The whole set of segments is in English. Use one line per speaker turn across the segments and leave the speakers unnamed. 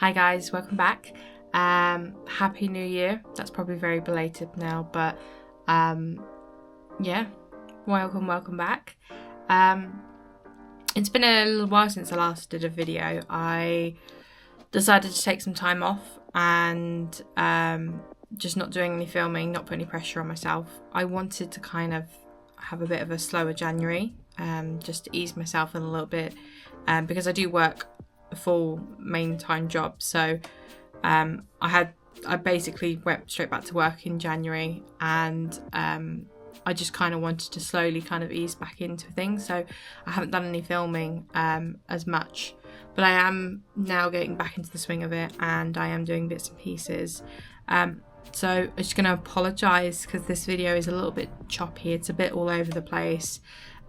Hi guys, welcome back. Happy New Year. That's probably very belated now, but yeah, welcome back. It's been a little while since I last did a video. I decided to take some time off and just not doing any filming, not putting any pressure on myself. I wanted to kind of have a bit of a slower January, just to ease myself in a little bit, because I do work a full main-time job. So I basically went straight back to work in January, and I just kind of wanted to slowly kind of ease back into things. So I haven't done any filming as much, but I am now getting back into the swing of it, and I am doing bits and pieces. So I'm just going to apologise because this video is a little bit choppy. It's a bit all over the place.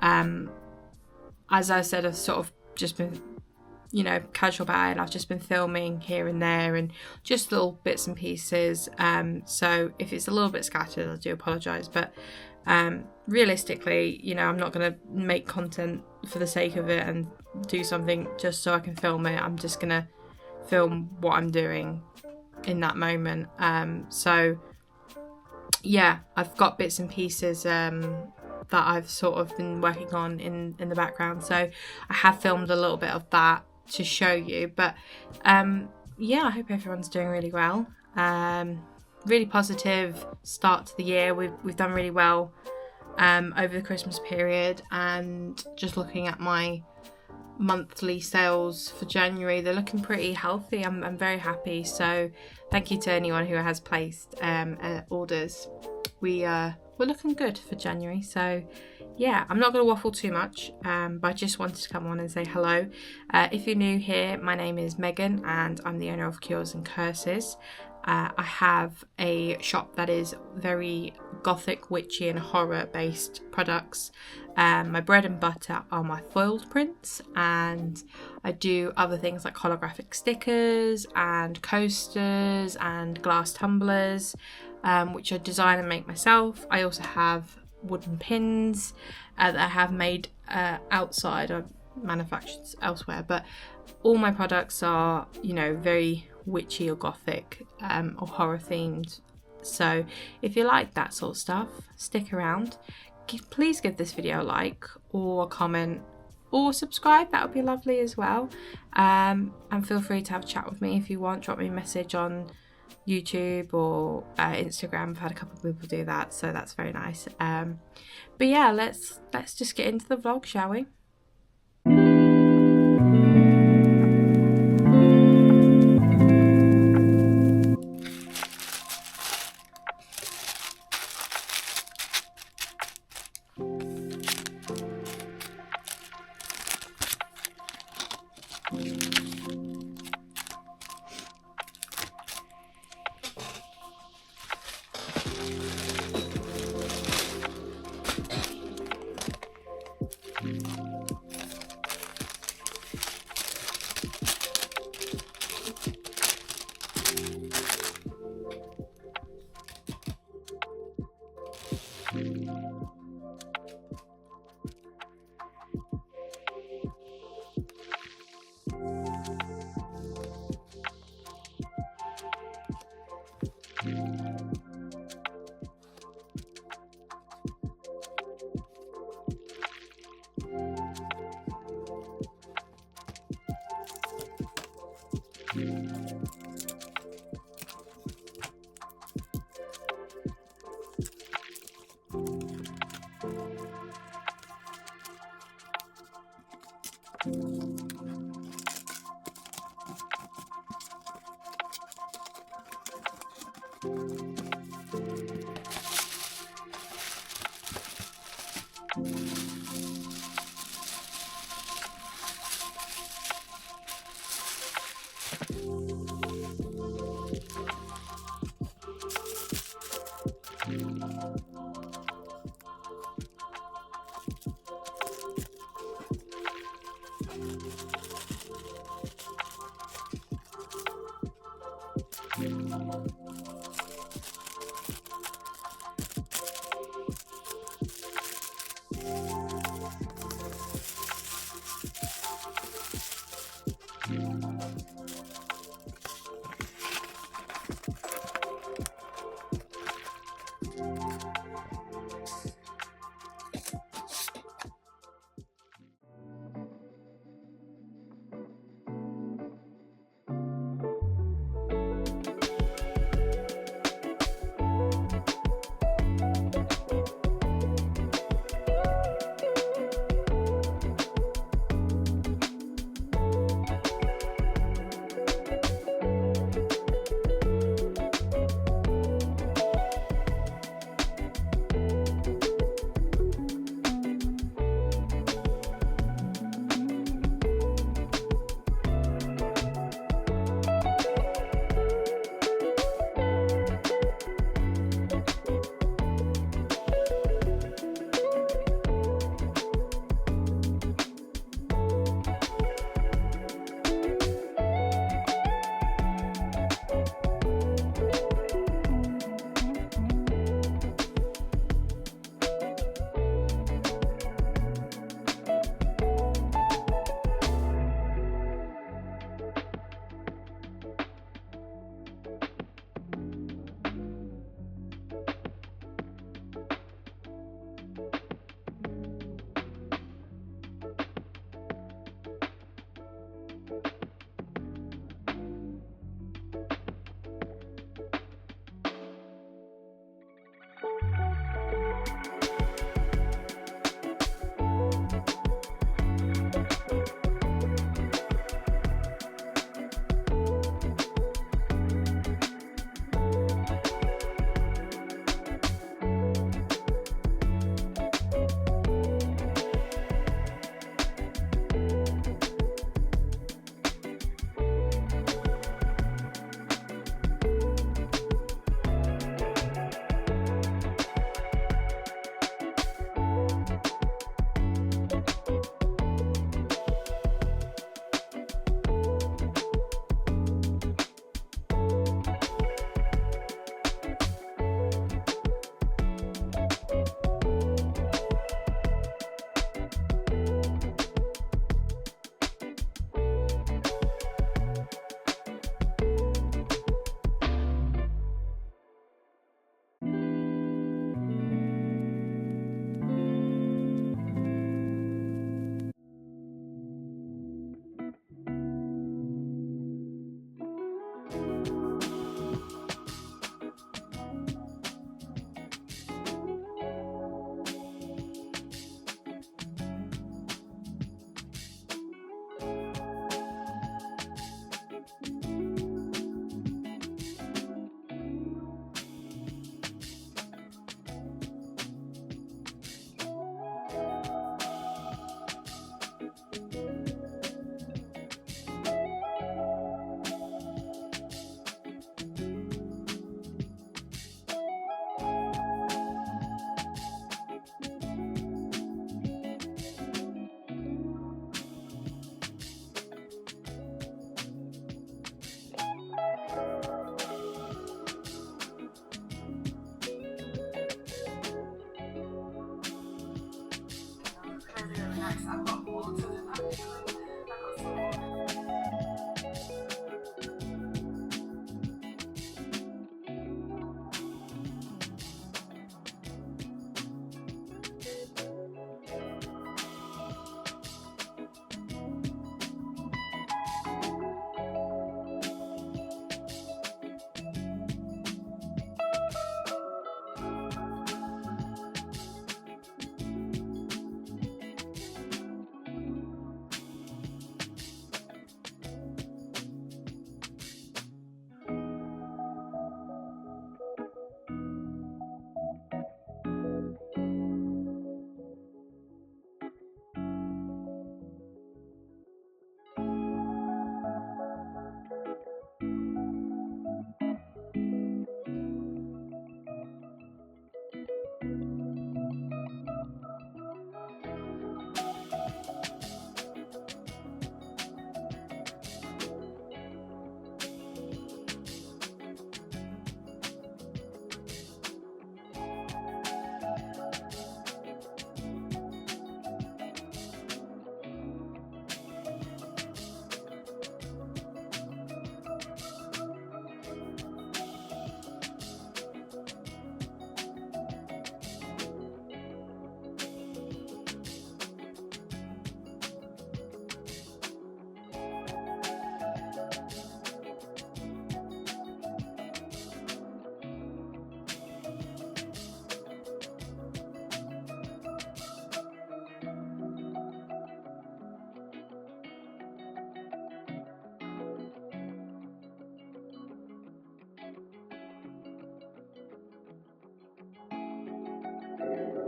As I said, I've sort of just been, casual about it. I've just been filming here and there and just little bits and pieces. So if it's a little bit scattered, I do apologise. But realistically, I'm not going to make content for the sake of it and do something just so I can film it. I'm just going to film what I'm doing in that moment. So yeah, I've got bits and pieces that I've sort of been working on in the background. So I have filmed a little bit of that to show you, but yeah, I hope everyone's doing really well. Really positive start to the year. We've done really well over the Christmas period, and just looking at my monthly sales for January, they're looking pretty healthy. I'm very happy. So thank you to anyone who has placed orders. We're looking good for January. So yeah, I'm not going to waffle too much, but I just wanted to come on and say hello. If you're new here, my name is Megan and I'm the owner of Cures and Curses. I have a shop that is very gothic, witchy and horror based products. My bread and butter are my foiled prints, and I do other things like holographic stickers and coasters and glass tumblers, which I design and make myself. I also have wooden pins that I have made outside. I've manufactured elsewhere, but all my products are, very witchy or gothic or horror themed. So if you like that sort of stuff, stick around. Please give this video a like or a comment or subscribe. That would be lovely as well. And feel free to have a chat with me if you want. Drop me a message on YouTube or Instagram. I've had a couple of people do that, so that's very nice. But yeah, let's just get into the vlog, shall we?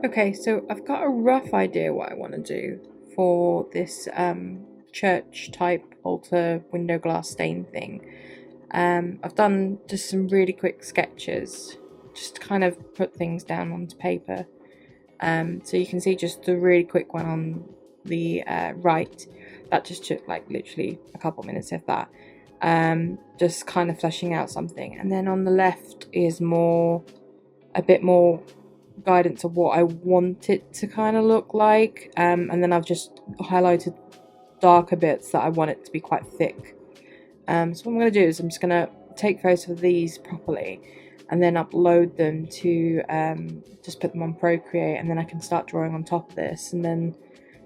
Okay, so I've got a rough idea what I want to do for this church type altar window glass stain thing. I've done just some really quick sketches, just to kind of put things down onto paper. So you can see just the really quick one on the right. That just took like literally a couple minutes, if that. Just kind of fleshing out something. And then on the left is a bit more guidance of what I want it to kind of look like. And then I've just highlighted darker bits that I want it to be quite thick. So what I'm going to do is I'm just going to take photos of these properly and then upload them to just put them on Procreate, and then I can start drawing on top of this and then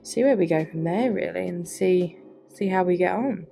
see where we go from there, really, and see how we get on.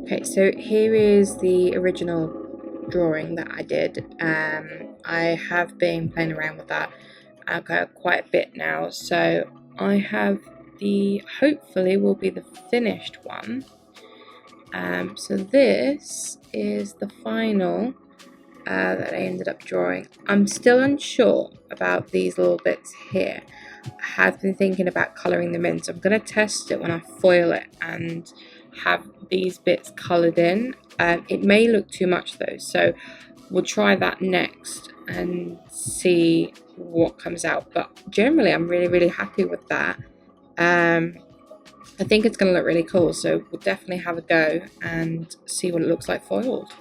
Okay, so here is the original drawing that I did. I have been playing around with that quite a bit now, so I have hopefully will be the finished one. So this is the final that I ended up drawing. I'm still unsure about these little bits here. I have been thinking about colouring them in, so I'm going to test it when I foil it and have these bits coloured in. It may look too much though, so we'll try that next and see what comes out. But generally I'm really happy with that. I think it's going to look really cool, so we'll definitely have a go and see what it looks like foiled.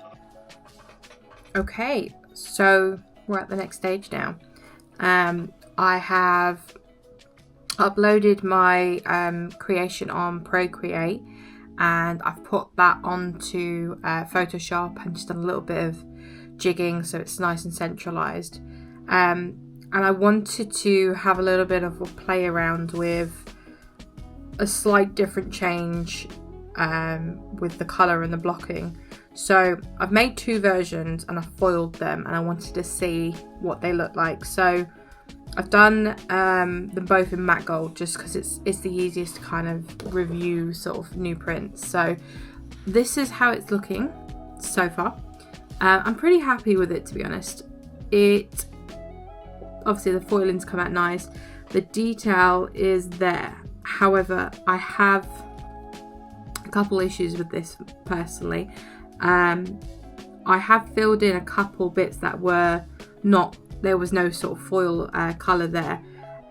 Okay, so we're at the next stage now. I have uploaded my creation on Procreate, and I've put that onto Photoshop and just done a little bit of jigging so it's nice and centralized. And I wanted to have a little bit of a play around with a slight different change with the colour and the blocking. So I've made 2 versions and I've foiled them, and I wanted to see what they look like. So I've done them both in matte gold just because it's the easiest to kind of review sort of new prints. So this is how it's looking so far. I'm pretty happy with it, to be honest. Obviously the foiling's come out nice. The detail is there. However, I have a couple issues with this personally. I have filled in a couple bits that were not, there was no sort of foil colour there.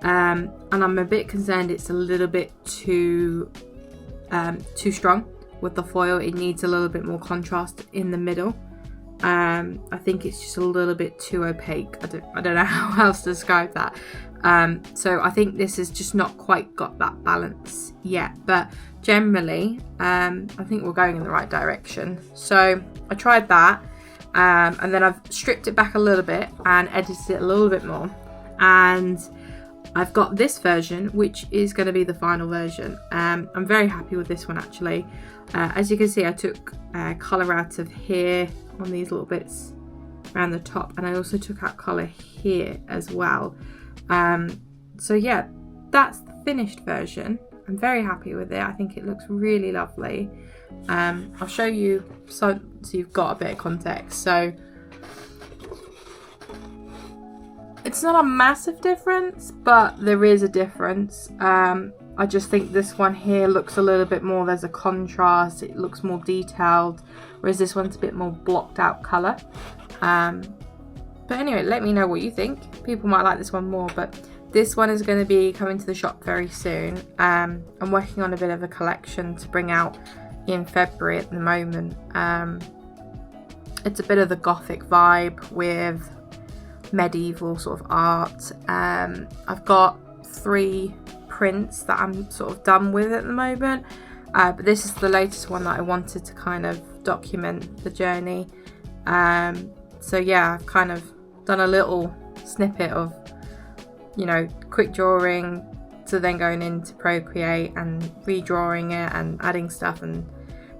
And I'm a bit concerned it's a little bit too strong with the foil. It needs a little bit more contrast in the middle. I think it's just a little bit too opaque. I don't know how else to describe that. So I think this has just not quite got that balance yet, but generally I think we're going in the right direction. So I tried that, and then I've stripped it back a little bit and edited it a little bit more, and I've got this version, which is going to be the final version. I'm very happy with this one actually. As you can see, I took colour out of here on these little bits around the top, and I also took out colour here as well. So yeah, that's the finished version. I'm very happy with it. I think it looks really lovely. I'll show you so you've got a bit of context. So it's not a massive difference, but there is a difference. I just think this one here looks a little bit more, there's a contrast, it looks more detailed, whereas this one's a bit more blocked out colour. But anyway, let me know what you think. People might like this one more, but this one is going to be coming to the shop very soon. I'm working on a bit of a collection to bring out in February at the moment. It's a bit of the gothic vibe with medieval sort of art. I've got 3 prints that I'm sort of done with at the moment, but this is the latest one that I wanted to kind of document the journey. So yeah, I've kind of done a little snippet of, you know, quick drawing to then going into Procreate and redrawing it and adding stuff and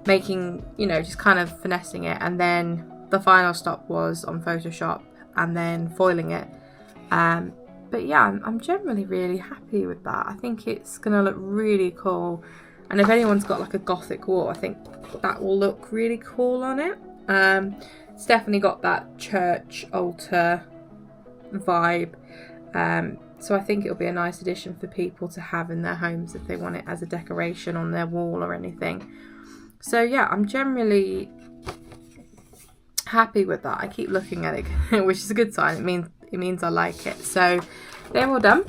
making, you know, just kind of finessing it, and then the final stop was on Photoshop and then foiling it. But yeah, I'm generally really happy with that. I think it's gonna look really cool, and if anyone's got like a gothic wall, I think that will look really cool on it. It's definitely got that church altar vibe, so I think it'll be a nice addition for people to have in their homes if they want it as a decoration on their wall or anything. So yeah, I'm generally happy with that. I keep looking at it, which is a good sign. It means I like it. So they're all done.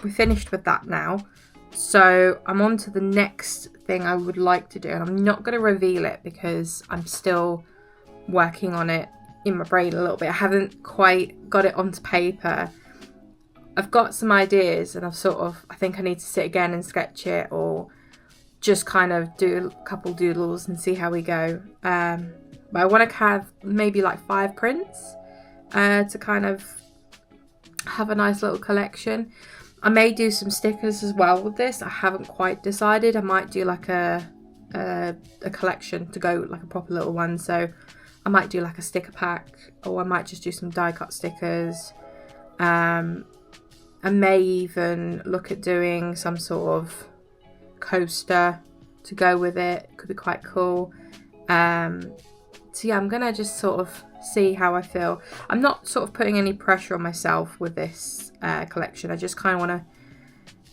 We're finished with that now. So I'm on to the next thing I would like to do, and I'm not going to reveal it because I'm still working on it in my brain a little bit. I haven't quite got it onto paper. I've got some ideas, and I think I need to sit again and sketch it, or just kind of do a couple doodles and see how we go. But I want to have maybe like 5 prints to kind of have a nice little collection. I may do some stickers as well with this. I haven't quite decided. I might do like a collection to go, like a proper little one. So I might do like a sticker pack, or I might just do some die cut stickers. I may even look at doing some sort of coaster to go with it. Could be quite cool. So yeah, I'm gonna just sort of see how I feel. I'm not sort of putting any pressure on myself with this collection. I just kind of want to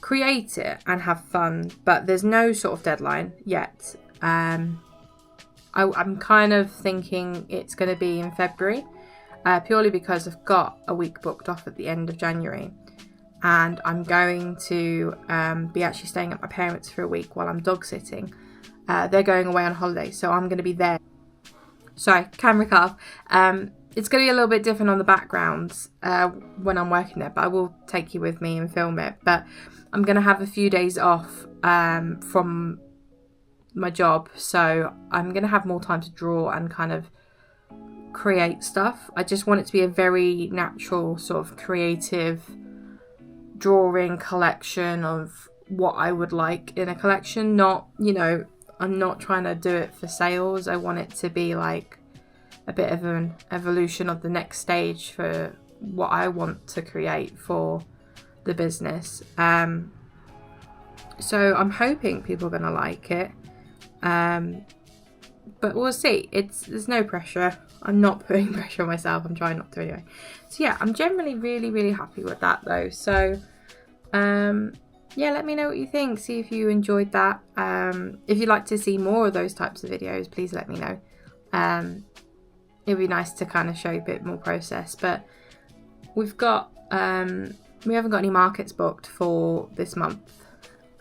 create it and have fun, but there's no sort of deadline yet. I'm kind of thinking it's going to be in February, purely because I've got a week booked off at the end of January, and I'm going to be actually staying at my parents' for a week while I'm dog sitting. They're going away on holiday, so I'm going to be there. Sorry, camera cut off. It's going to be a little bit different on the backgrounds when I'm working there, but I will take you with me and film it. But I'm going to have a few days off from my job, so I'm going to have more time to draw and kind of create stuff. I just want it to be a very natural sort of creative drawing collection of what I would like in a collection. Not, you know, I'm not trying to do it for sales. I want it to be like a bit of an evolution of the next stage for what I want to create for the business. So I'm hoping people are going to like it. But we'll see. There's no pressure. I'm not putting pressure on myself. I'm trying not to anyway. So yeah, I'm generally really, really happy with that though. So yeah, let me know what you think. See if you enjoyed that. If you'd like to see more of those types of videos, please let me know. It'd be nice to kind of show you a bit more process. But we've got we haven't got any markets booked for this month.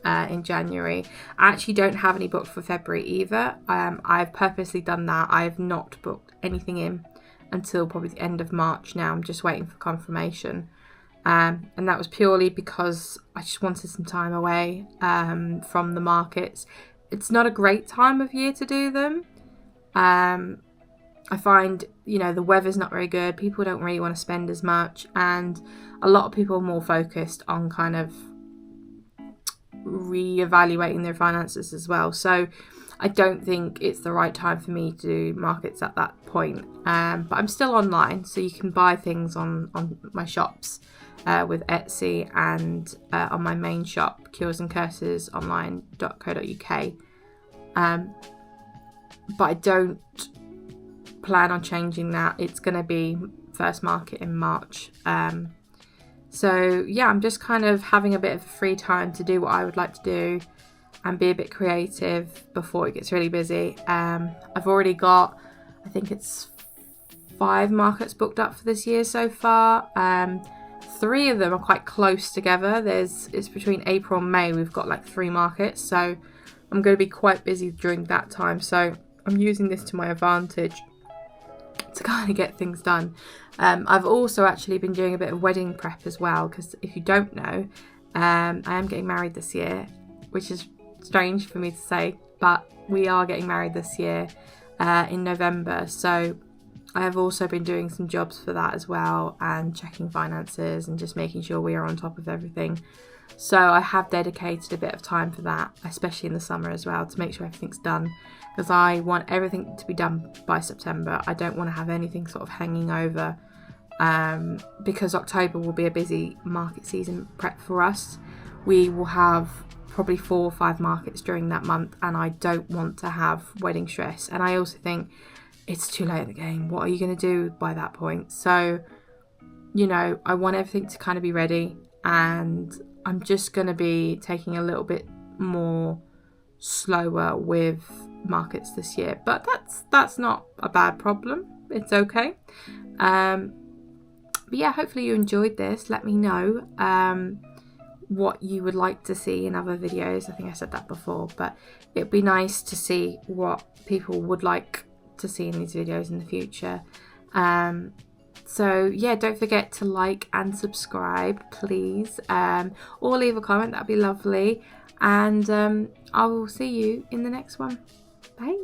In January. I actually don't have any booked for February either. I've purposely done that. I've not booked anything in until probably the end of March now. I'm just waiting for confirmation. And that was purely because I just wanted some time away from the markets. It's not a great time of year to do them. I find, you know, the weather's not very good. People don't really want to spend as much. And a lot of people are more focused on kind of re-evaluating their finances as well, so I don't think it's the right time for me to do markets at that point, but I'm still online, so you can buy things on my shops with Etsy and on my main shop, curesandcursesonline.co.uk, but I don't plan on changing that. It's going to be first market in March. So yeah, I'm just kind of having a bit of free time to do what I would like to do and be a bit creative before it gets really busy. I've already got, I think it's 5 markets booked up for this year so far. 3 of them are quite close together. It's between April and May. We've got like 3 markets, so I'm going to be quite busy during that time. So I'm using this to my advantage to kind of get things done. I've also actually been doing a bit of wedding prep as well, because if you don't know, I am getting married this year, which is strange for me to say, but we are getting married this year in November. So I have also been doing some jobs for that as well, and checking finances and just making sure we are on top of everything. So I have dedicated a bit of time for that, especially in the summer as well, to make sure everything's done, because I want everything to be done by September. I don't want to have anything sort of hanging over, because October will be a busy market season prep for us. We will have probably 4 or 5 markets during that month, and I don't want to have wedding stress. And I also think it's too late in the game. What are you going to do by that point? So, you know, I want everything to kind of be ready, and I'm just going to be taking a little bit more slower with markets this year, but that's not a bad problem. It's okay. But yeah, hopefully you enjoyed this. Let me know what you would like to see in other videos. I think I said that before, but it'd be nice to see what people would like to see in these videos in the future. So yeah, don't forget to like and subscribe, please, or leave a comment. That'd be lovely. And I will see you in the next one. Bye.